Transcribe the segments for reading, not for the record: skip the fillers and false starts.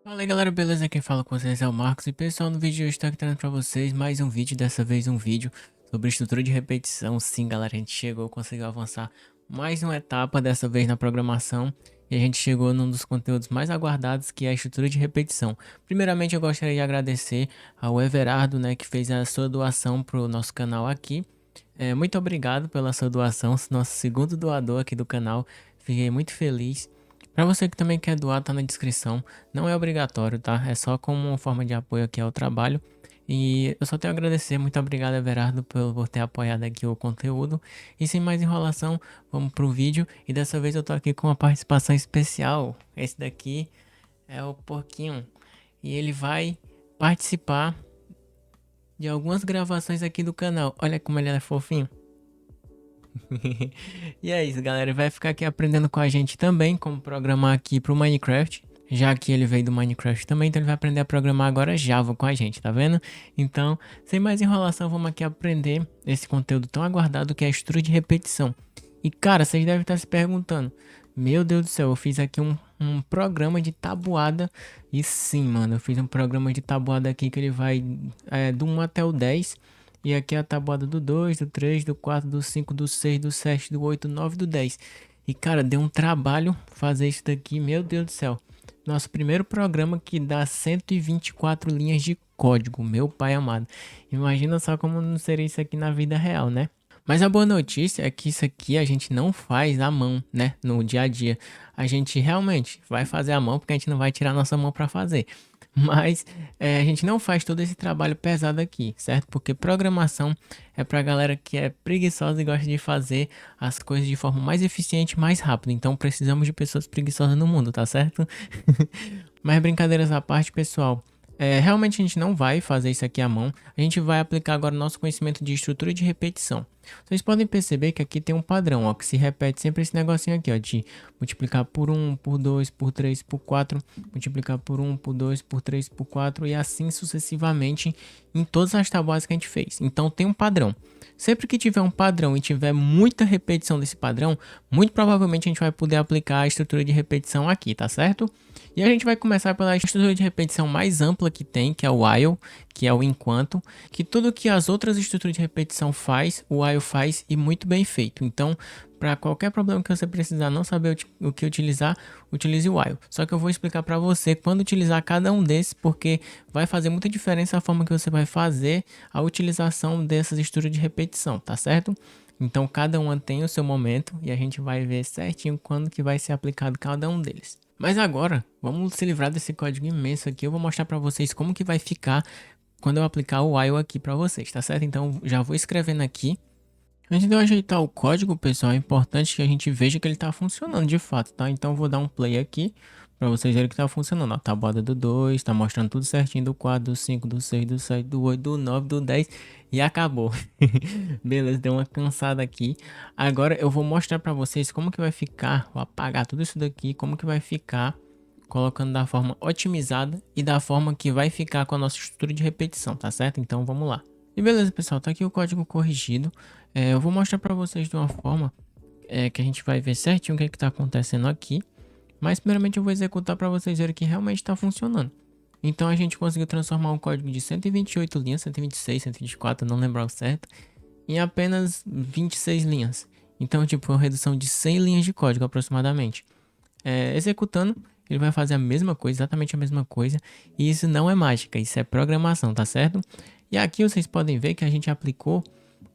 Fala aí galera, beleza? Quem fala com vocês é o Marcos e pessoal, no vídeo de hoje estou aqui trazendo pra vocês mais um vídeo, dessa vez um vídeo sobre estrutura de repetição. Sim galera, a gente chegou, conseguiu avançar mais uma etapa dessa vez na programação e a gente chegou num dos conteúdos mais aguardados, que é a estrutura de repetição. Primeiramente eu gostaria de agradecer ao Everardo, né, que fez a sua doação pro nosso canal aqui. Muito obrigado pela sua doação, nosso segundo doador aqui do canal, fiquei muito feliz. Para você que também quer doar, tá na descrição. Não é obrigatório, tá? É só como uma forma de apoio aqui ao trabalho. E eu só tenho a agradecer. Muito obrigado, Everardo, por ter apoiado aqui o conteúdo. E sem mais enrolação, vamos pro vídeo. E dessa vez eu tô aqui com uma participação especial. Esse daqui é o Porquinho. E ele vai participar de algumas gravações aqui do canal. Olha como ele é fofinho. E é isso, galera. Vai ficar aqui aprendendo com a gente também como programar aqui pro Minecraft. Já que ele veio do Minecraft também, então ele vai aprender a programar agora Java com a gente, tá vendo? Então, sem mais enrolação, vamos aqui aprender esse conteúdo tão aguardado que é a estrutura de repetição. E cara, vocês devem estar se perguntando: meu Deus do céu, eu fiz aqui um programa de tabuada. E sim, mano, eu fiz um programa de tabuada aqui que ele vai do 1 até o 10. E aqui é a tabuada do 2, do 3, do 4, do 5, do 6, do 7, do 8, do 9, do 10. E cara, deu um trabalho fazer isso daqui, meu Deus do céu. Nosso primeiro programa que dá 124 linhas de código, meu pai amado. Imagina só como não seria isso aqui na vida real, né? Mas a boa notícia é que isso aqui a gente não faz à mão, né? No dia a dia. A gente realmente vai fazer à mão porque a gente não vai tirar nossa mão para fazer. Mas a gente não faz todo esse trabalho pesado aqui, certo? Porque programação é pra galera que é preguiçosa e gosta de fazer as coisas de forma mais eficiente e mais rápida. Então precisamos de pessoas preguiçosas no mundo, tá certo? Mas brincadeiras à parte, pessoal. Realmente a gente não vai fazer isso aqui à mão. A gente vai aplicar agora o nosso conhecimento de estrutura de repetição. Vocês podem perceber que aqui tem um padrão, ó, que se repete sempre esse negocinho aqui, ó, de multiplicar por 1, por 2, por 3, por 4, multiplicar por 1, por 2, por 3, por 4 e assim sucessivamente em todas as tabuadas que a gente fez. Então tem um padrão. Sempre que tiver um padrão e tiver muita repetição desse padrão, muito provavelmente a gente vai poder aplicar a estrutura de repetição aqui, tá certo? E a gente vai começar pela estrutura de repetição mais ampla que tem, que é o while, que é o enquanto, que tudo que as outras estruturas de repetição faz, o while faz e muito bem feito. Então, para qualquer problema que você precisar não saber o que utilizar, utilize o while. Só que eu vou explicar para você quando utilizar cada um desses, porque vai fazer muita diferença a forma que você vai fazer a utilização dessas estruturas de repetição, tá certo? Então, cada uma tem o seu momento e a gente vai ver certinho quando que vai ser aplicado cada um deles. Mas agora, vamos se livrar desse código imenso aqui. Eu vou mostrar para vocês como que vai ficar quando eu aplicar o while aqui para vocês, tá certo? Então, já vou escrevendo aqui. Antes de eu ajeitar o código, pessoal, é importante que a gente veja que ele está funcionando de fato, tá? Então, eu vou dar um play aqui para vocês verem que está funcionando. A tabuada do 2, está mostrando tudo certinho, do 4, do 5, do 6, do 7, do 8, do 9, do 10 e acabou. Beleza, deu uma cansada aqui. Agora eu vou mostrar para vocês como que vai ficar, vou apagar tudo isso daqui, como que vai ficar colocando da forma otimizada e da forma que vai ficar com a nossa estrutura de repetição, tá certo? Então vamos lá. E beleza, pessoal, tá aqui o código corrigido. Eu vou mostrar para vocês de uma forma que a gente vai ver certinho o que é que tá acontecendo aqui. Mas primeiramente eu vou executar para vocês verem que realmente está funcionando. Então a gente conseguiu transformar um código de 128 linhas, 126, 124, não lembro ao certo, em apenas 26 linhas. Então, tipo, uma redução de 100 linhas de código aproximadamente. Executando, ele vai fazer a mesma coisa, exatamente a mesma coisa. E isso não é mágica, isso é programação, tá certo? E aqui vocês podem ver que a gente aplicou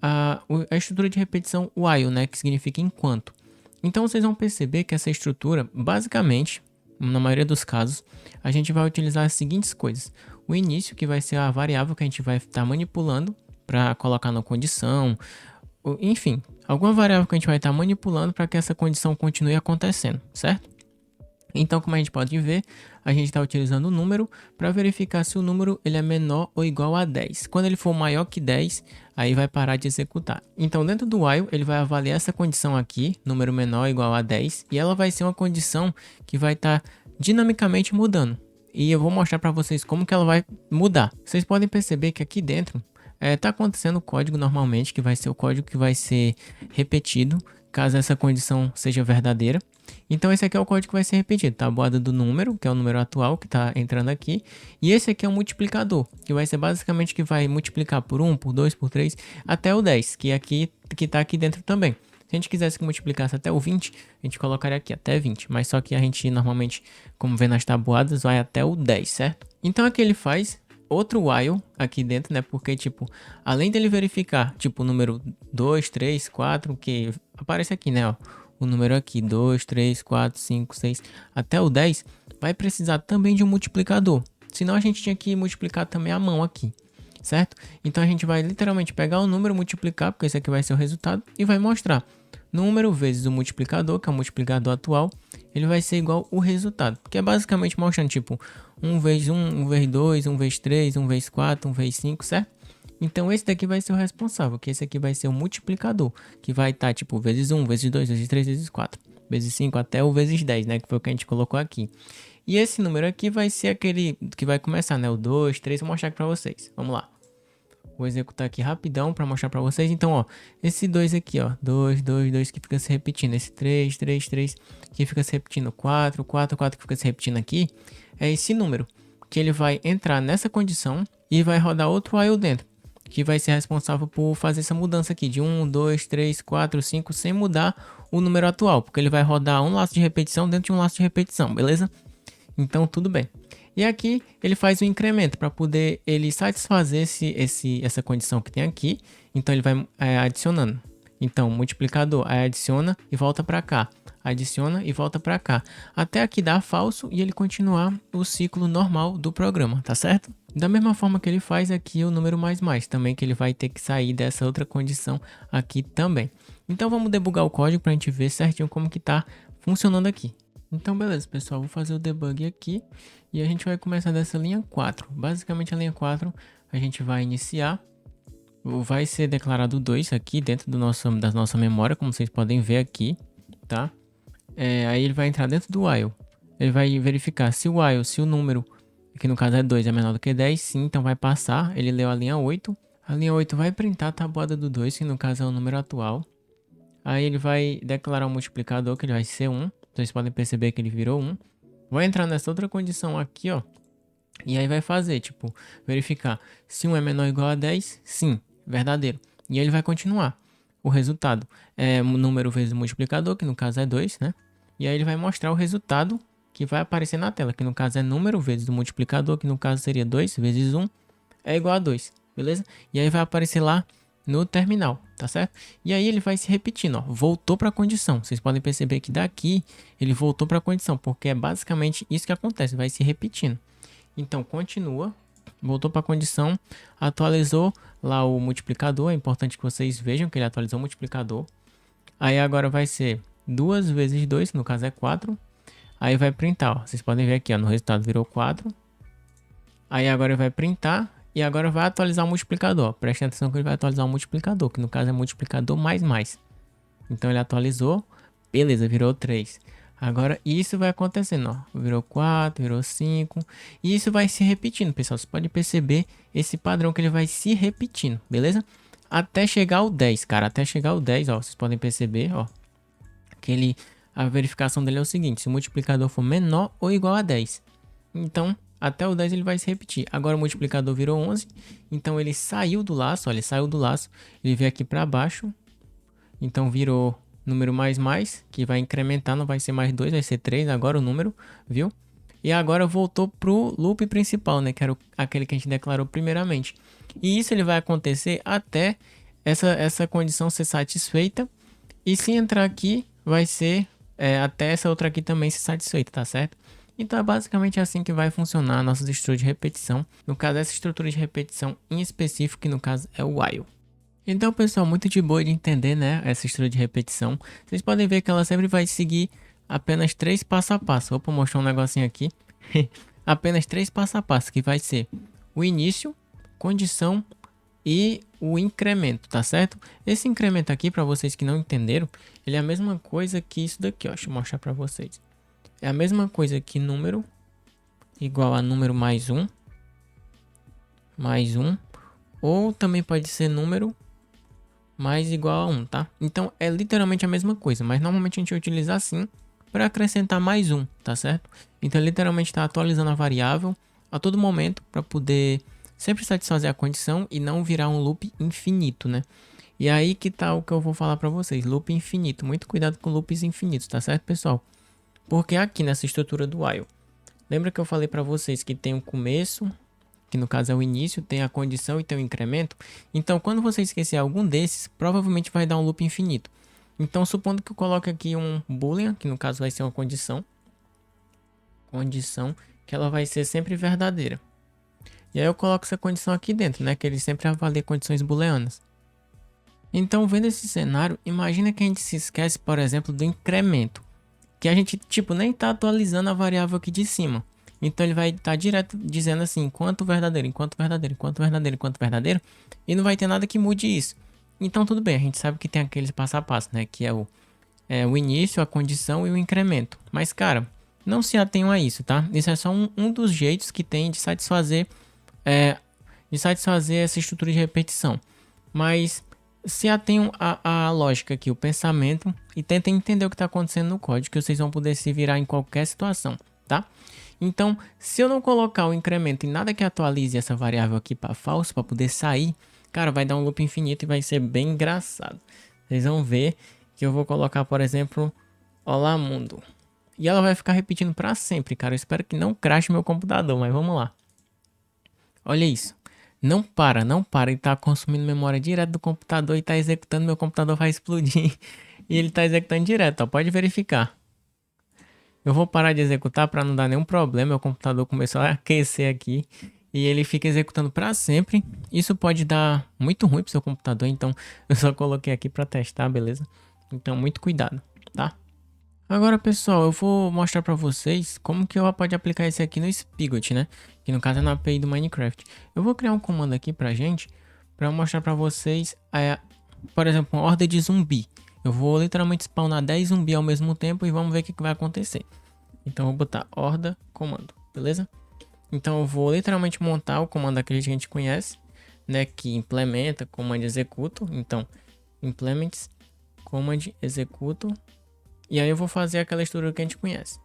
a estrutura de repetição while, né, que significa enquanto. Então vocês vão perceber que essa estrutura, basicamente, na maioria dos casos, a gente vai utilizar as seguintes coisas. O início, que vai ser a variável que a gente vai estar manipulando para colocar na condição, enfim, alguma variável que a gente vai estar manipulando para que essa condição continue acontecendo, certo? Então, como a gente pode ver, a gente está utilizando o número para verificar se o número ele é menor ou igual a 10. Quando ele for maior que 10, aí vai parar de executar. Então, dentro do while, ele vai avaliar essa condição aqui, número menor ou igual a 10, e ela vai ser uma condição que vai estar dinamicamente mudando. E eu vou mostrar para vocês como que ela vai mudar. Vocês podem perceber que aqui dentro está acontecendo o código normalmente, que vai ser o código que vai ser repetido. caso essa condição seja verdadeira. Então esse aqui é o código que vai ser repetido, tabuada do número, que é o número atual que está entrando aqui. E esse aqui é o multiplicador, que vai ser basicamente que vai multiplicar por 1, por 2, por 3, até o 10, que está aqui dentro também. Se a gente quisesse que multiplicasse até o 20, a gente colocaria aqui até 20. Mas só que a gente normalmente, como vê nas tabuadas, vai até o 10, certo? Então aqui ele faz outro while aqui dentro, né? Porque, tipo, além dele verificar, tipo, o número 2, 3, 4, que aparece aqui, né? Ó, o número aqui, 2, 3, 4, 5, 6, até o 10, vai precisar também de um multiplicador. Senão a gente tinha que multiplicar também a mão aqui, certo? Então a gente vai literalmente pegar o número, multiplicar, porque esse aqui vai ser o resultado, e vai mostrar número vezes o multiplicador, que é o multiplicador atual, ele vai ser igual o resultado, que é basicamente mostrando tipo 1 vezes 1, 1 vezes 2, 1 vezes 3, 1 vezes 4, 1 vezes 5, certo? Então esse daqui vai ser o responsável, que esse aqui vai ser o multiplicador, que vai estar tipo vezes 1, vezes 2, vezes 3, vezes 4, vezes 5 até o vezes 10, né, que foi o que a gente colocou aqui. E esse número aqui vai ser aquele que vai começar, né, o 2, 3, vou mostrar aqui para vocês. Vamos lá. Vou executar aqui rapidão para mostrar para vocês. Então, ó, esse 2 aqui, ó, 2, 2, 2 que fica se repetindo. Esse 3, 3, 3 que fica se repetindo. 4, 4, 4 que fica se repetindo aqui. É esse número que ele vai entrar nessa condição e vai rodar outro while dentro, que vai ser responsável por fazer essa mudança aqui de 1, 2, 3, 4, 5 sem mudar o número atual, porque ele vai rodar um laço de repetição dentro de um laço de repetição, beleza? Então, tudo bem. E aqui ele faz o incremento para poder ele satisfazer essa condição que tem aqui. Então ele vai adicionando. Então multiplicador, aí adiciona e volta para cá. Adiciona e volta para cá. Até aqui dar falso e ele continuar o ciclo normal do programa, tá certo? Da mesma forma que ele faz aqui o número mais, também que ele vai ter que sair dessa outra condição aqui também. Então vamos debugar o código para a gente ver certinho como que tá funcionando aqui. Então beleza pessoal, vou fazer o debug aqui e a gente vai começar dessa linha 4. Basicamente a linha 4 a gente vai iniciar, vai ser declarado 2 aqui dentro da nossa memória, como vocês podem ver aqui, tá? Aí ele vai entrar dentro do while, ele vai verificar se o número, que no caso é 2, é menor do que 10, sim, então vai passar, ele leu a linha 8. A linha 8 vai printar a tabuada do 2, que no caso é o número atual. Aí ele vai declarar o multiplicador, que ele vai ser 1. Vocês podem perceber que ele virou 1. Vai entrar nessa outra condição aqui, ó. E aí vai fazer, tipo, verificar se 1 é menor ou igual a 10. Sim, verdadeiro. E aí ele vai continuar. O resultado é o número vezes o multiplicador, que no caso é 2, né? E aí ele vai mostrar o resultado que vai aparecer na tela, que no caso é número vezes o multiplicador, que no caso seria 2 vezes 1 é igual a 2, beleza? E aí vai aparecer lá no terminal, tá certo? E aí ele vai se repetindo, ó, voltou para a condição. Vocês podem perceber que daqui ele voltou para a condição, porque é basicamente isso que acontece, vai se repetindo. Então continua, voltou para a condição, atualizou lá o multiplicador, é importante que vocês vejam que ele atualizou o multiplicador. Aí agora vai ser 2 vezes 2, no caso é 4. Aí vai printar, ó, vocês podem ver aqui, ó, no resultado virou 4. Aí agora vai printar. E agora vai atualizar o multiplicador. Preste atenção que ele vai atualizar o multiplicador, que no caso é multiplicador mais. Então ele atualizou, beleza, virou 3. Agora isso vai acontecendo, ó. Virou 4, virou 5. E isso vai se repetindo, pessoal. Você pode perceber esse padrão que ele vai se repetindo, beleza? Até chegar ao 10, cara. Até chegar ao 10, ó. Vocês podem perceber, ó. Que a verificação dele é o seguinte: se o multiplicador for menor ou igual a 10. Então até o 10 ele vai se repetir. Agora o multiplicador virou 11. Então ele saiu do laço. Olha, ele saiu do laço. Ele veio aqui para baixo. Então virou número mais. Que vai incrementar. Não vai ser mais 2, vai ser 3 agora o número. Viu? E agora voltou pro loop principal, né? Que era aquele que a gente declarou primeiramente. E isso ele vai acontecer até essa condição ser satisfeita. E se entrar aqui, vai ser até essa outra aqui também ser satisfeita, tá certo? Então é basicamente assim que vai funcionar a nossa estrutura de repetição. No caso, essa estrutura de repetição em específico, que no caso é o while. Então, pessoal, muito de boa de entender, né? Essa estrutura de repetição. Vocês podem ver que ela sempre vai seguir apenas 3 passo a passo. Vou mostrar um negocinho aqui. Apenas 3 passo a passo, que vai ser o início, condição e o incremento, tá certo? Esse incremento aqui, para vocês que não entenderam, ele é a mesma coisa que isso daqui, ó. Deixa eu mostrar para vocês. É a mesma coisa que número igual a número mais 1, ou também pode ser número mais igual a 1, tá? Então é literalmente a mesma coisa, mas normalmente a gente utiliza assim para acrescentar mais um, tá certo? Então literalmente está atualizando a variável a todo momento para poder sempre satisfazer a condição e não virar um loop infinito, né? E aí que tá o que eu vou falar para vocês, loop infinito. Muito cuidado com loops infinitos, tá certo, pessoal? Porque aqui nessa estrutura do while, lembra que eu falei para vocês que tem um começo, que no caso é o início, tem a condição e tem o incremento? Então, quando você esquecer algum desses, provavelmente vai dar um loop infinito. Então, supondo que eu coloque aqui um boolean, que no caso vai ser uma condição, que ela vai ser sempre verdadeira. E aí eu coloco essa condição aqui dentro, né, que ele sempre avalia condições booleanas. Então, vendo esse cenário, imagina que a gente se esquece, por exemplo, do incremento, que a gente, tipo, nem tá atualizando a variável aqui de cima. Então, ele vai estar direto dizendo assim, enquanto verdadeiro, enquanto verdadeiro, enquanto verdadeiro, enquanto verdadeiro, e não vai ter nada que mude isso. Então, tudo bem, a gente sabe que tem aqueles passo a passo, né, que é o início, a condição e o incremento. Mas, cara, não se atenham a isso, tá? Isso é só um dos jeitos que tem de satisfazer essa estrutura de repetição. Mas se atenham à lógica aqui, o pensamento, e tentem entender o que está acontecendo no código, que vocês vão poder se virar em qualquer situação, tá? Então, se eu não colocar o incremento em nada que atualize essa variável aqui para falso, para poder sair, cara, vai dar um loop infinito e vai ser bem engraçado. Vocês vão ver que eu vou colocar, por exemplo, olá mundo. E ela vai ficar repetindo para sempre, cara. Eu espero que não crache meu computador, mas vamos lá. Olha isso. Não para, não para. Ele tá consumindo memória direto do computador e tá executando. Meu computador vai explodir. E ele tá executando direto, ó. Pode verificar. Eu vou parar de executar para não dar nenhum problema. Meu computador começou a aquecer aqui. E ele fica executando para sempre. Isso pode dar muito ruim pro seu computador. Então eu só coloquei aqui para testar, beleza? Então muito cuidado, tá? Agora, pessoal, eu vou mostrar para vocês como que eu pode aplicar esse aqui no Spigot, né? Que no caso é na API do Minecraft. Eu vou criar um comando aqui pra gente, para mostrar para vocês, por exemplo, uma horda de zumbi. Eu vou literalmente spawnar 10 zumbi ao mesmo tempo e vamos ver o que vai acontecer. Então, eu vou botar horda comando, beleza? Então, eu vou literalmente montar o comando daquele que a gente conhece, né? Que implementa, comando executo. Então, implements, command executo. E aí eu vou fazer aquela estrutura que a gente conhece.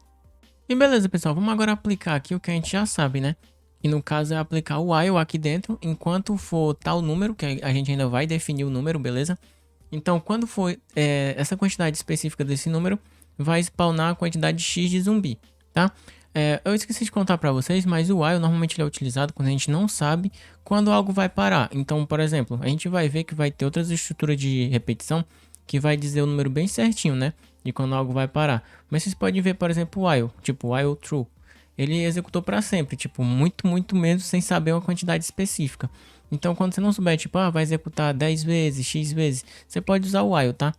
E beleza, pessoal, vamos agora aplicar aqui o que a gente já sabe, né? E no caso é aplicar o while aqui dentro, enquanto for tal número, que a gente ainda vai definir o número, beleza? Então, quando for essa quantidade específica desse número, vai spawnar a quantidade X de zumbi, tá? Eu esqueci de contar para vocês, mas o while normalmente ele é utilizado quando a gente não sabe quando algo vai parar. Então, por exemplo, a gente vai ver que vai ter outras estruturas de repetição que vai dizer o número bem certinho, né? De quando algo vai parar. Mas vocês podem ver, por exemplo, o while, tipo while true. Ele executou para sempre, tipo, muito mesmo, sem saber uma quantidade específica. Então, quando você não souber, tipo, vai executar 10 vezes, X vezes, você pode usar o while, tá?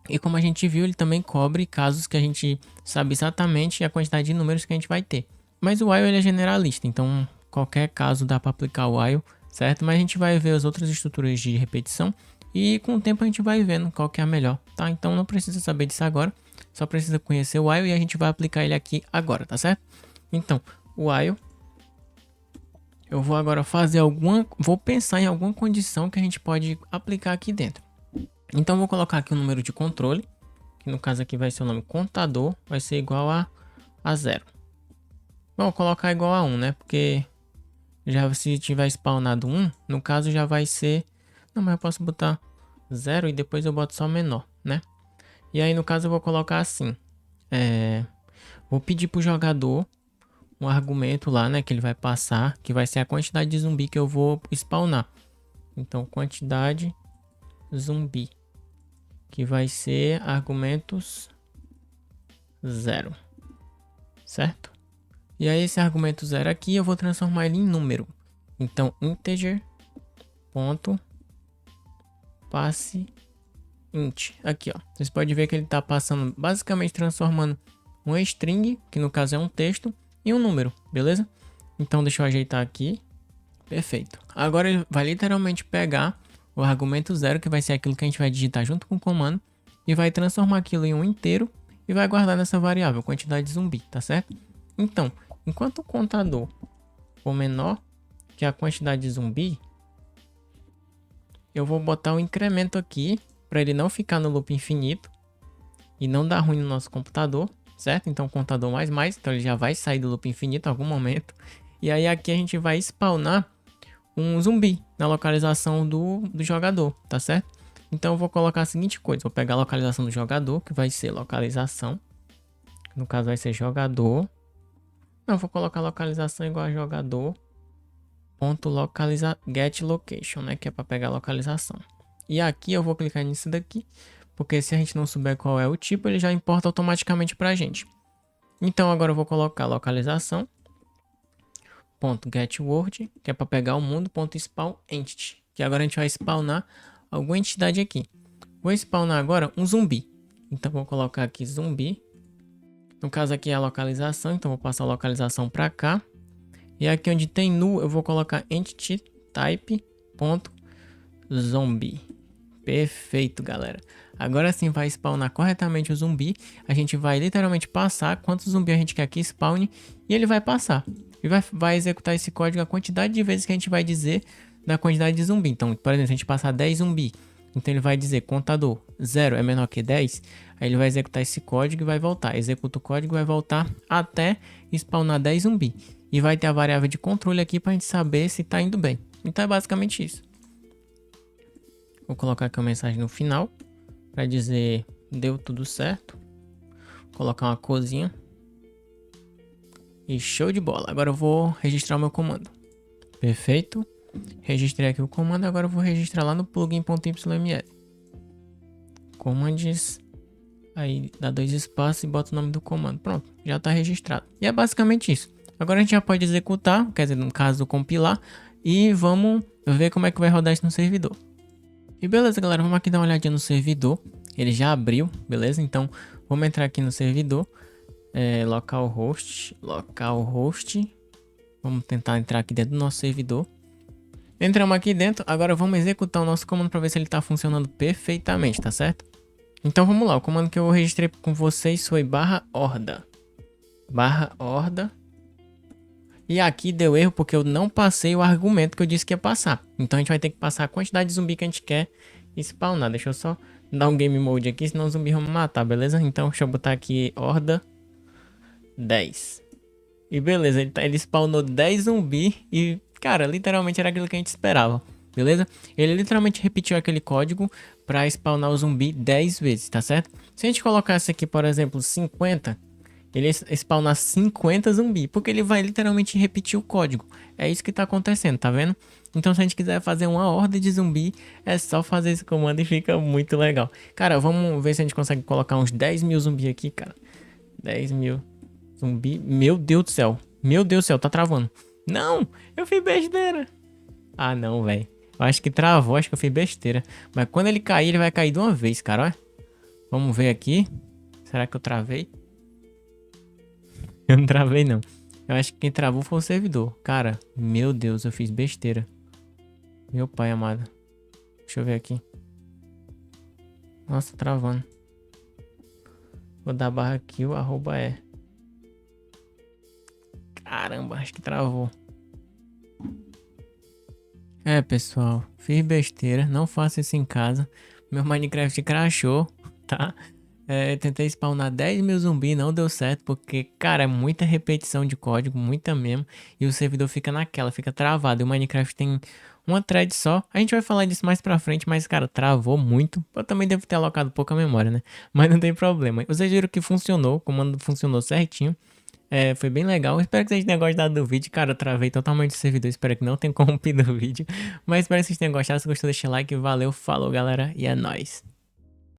E como a gente viu, ele também cobre casos que a gente sabe exatamente a quantidade de números que a gente vai ter. Mas o while ele é generalista, então qualquer caso dá para aplicar o while, certo? Mas a gente vai ver as outras estruturas de repetição e com o tempo a gente vai vendo qual que é a melhor, tá? Então não precisa saber disso agora, só precisa conhecer o while e a gente vai aplicar ele aqui agora, tá certo? Então, o while, eu vou agora vou pensar em alguma condição que a gente pode aplicar aqui dentro. Então vou colocar aqui o número de controle, que no caso aqui vai ser o nome contador, vai ser igual a 0. Vou colocar igual a 1, né? Porque já se tiver spawnado 1, no caso já vai ser... Não, mas eu posso botar 0 e depois eu boto só menor, né? E aí no caso eu vou colocar assim. Vou pedir pro jogador um argumento lá, né? Que ele vai passar, que vai ser a quantidade de zumbi que eu vou spawnar. Então quantidade zumbi, que vai ser argumentos 0, certo? E aí esse argumento 0 aqui eu vou transformar ele em número. Então integer ponto passe int. Aqui, ó. Vocês podem ver que ele está passando, basicamente transformando um string, que no caso é um texto, em um número, beleza? Então deixa eu ajeitar aqui. Perfeito. Agora ele vai literalmente pegar o argumento 0, que vai ser aquilo que a gente vai digitar junto com o comando, e vai transformar aquilo em um inteiro e vai guardar nessa variável, quantidade de zumbi, tá certo? Então, enquanto o contador for menor que a quantidade de zumbi, eu vou botar um incremento aqui para ele não ficar no loop infinito e não dar ruim no nosso computador, certo? Então contador mais, então ele já vai sair do loop infinito em algum momento. E aí aqui a gente vai spawnar um zumbi na localização do jogador, tá certo? Então eu vou colocar a seguinte coisa, vou pegar a localização do jogador, que vai ser localização, no caso vai ser jogador. Não, vou colocar localização igual a jogador ponto get location, né, que é para pegar a localização. E aqui eu vou clicar nisso daqui, porque se a gente não souber qual é o tipo, ele já importa automaticamente para a gente. Então agora eu vou colocar localização ponto get word, que é para pegar o mundo, ponto spawn entity, que agora a gente vai spawnar alguma entidade aqui. Vou spawnar agora um zumbi. Então vou colocar aqui zumbi. No caso aqui é a localização, então vou passar a localização para cá. E aqui onde tem nu, eu vou colocar entity type ponto zombie. Perfeito, galera. Agora sim vai spawnar corretamente o zumbi. A gente vai literalmente passar quantos zumbi a gente quer que spawne e ele vai passar. E vai executar esse código a quantidade de vezes que a gente vai dizer da quantidade de zumbi. Então, por exemplo, se a gente passar 10 zumbi, então ele vai dizer contador 0 é menor que 10, aí ele vai executar esse código e vai voltar. Executa o código e vai voltar até spawnar 10 zumbi. E vai ter a variável de controle aqui para a gente saber se está indo bem. Então é basicamente isso. Vou colocar aqui uma mensagem no final para dizer deu tudo certo. Vou colocar uma corzinha. E show de bola. Agora eu vou registrar o meu comando. Perfeito. Registrei aqui o comando. Agora eu vou registrar lá no plugin.yml. Commands. Aí dá 2 espaços e bota o nome do comando. Pronto, já está registrado. E é basicamente isso. Agora a gente já pode executar, quer dizer, no caso compilar. E vamos ver como é que vai rodar isso no servidor. E beleza, galera, vamos aqui dar uma olhadinha no servidor. Ele já abriu, beleza? Então, vamos entrar aqui no servidor. Localhost. Vamos tentar entrar aqui dentro do nosso servidor. Entramos aqui dentro. Agora vamos executar o nosso comando para ver se ele está funcionando perfeitamente, tá certo? Então vamos lá. O comando que eu registrei com vocês foi /horda. /horda. E aqui deu erro porque eu não passei o argumento que eu disse que ia passar. Então a gente vai ter que passar a quantidade de zumbi que a gente quer spawnar. Deixa eu só dar um game mode aqui, senão os zumbis vão me matar, beleza? Então deixa eu botar aqui horda 10. E beleza, ele spawnou 10 zumbi e, cara, literalmente era aquilo que a gente esperava, beleza? Ele literalmente repetiu aquele código para spawnar o zumbi 10 vezes, tá certo? Se a gente colocasse aqui, por exemplo, 50... ele spawnar 50 zumbi, porque ele vai literalmente repetir o código. É isso que tá acontecendo, tá vendo? Então se a gente quiser fazer uma horda de zumbi, é só fazer esse comando e fica muito legal. Cara, vamos ver se a gente consegue colocar uns 10 mil zumbi aqui, cara. 10 mil zumbi. Meu Deus do céu. Meu Deus do céu, tá travando. Não, eu fiz besteira. Ah, não, velho. Eu acho que travou, acho que eu fiz besteira. Mas quando ele cair, ele vai cair de uma vez, cara, olha. Vamos ver aqui. Será que eu travei? Eu não travei, não. Eu acho que quem travou foi o servidor. Cara, meu Deus, eu fiz besteira. Meu pai amado. Deixa eu ver aqui. Nossa, travando. Vou dar barra aqui, o arroba é. Caramba, acho que travou. É, pessoal. Fiz besteira. Não faça isso em casa. Meu Minecraft crashou, tá? Tentei spawnar 10 mil zumbi, não deu certo, porque, cara, é muita repetição de código, muita mesmo, e o servidor fica naquela, fica travado, e o Minecraft tem uma thread só, a gente vai falar disso mais pra frente, mas, cara, travou muito, eu também devo ter alocado pouca memória, né, mas não tem problema, vocês viram que funcionou, o comando funcionou certinho, foi bem legal, espero que vocês tenham gostado do vídeo, cara, eu travei totalmente o servidor, espero que não tenha corrompido o vídeo, mas espero que vocês tenham gostado, se gostou deixa like, valeu, falou galera, e é nóis.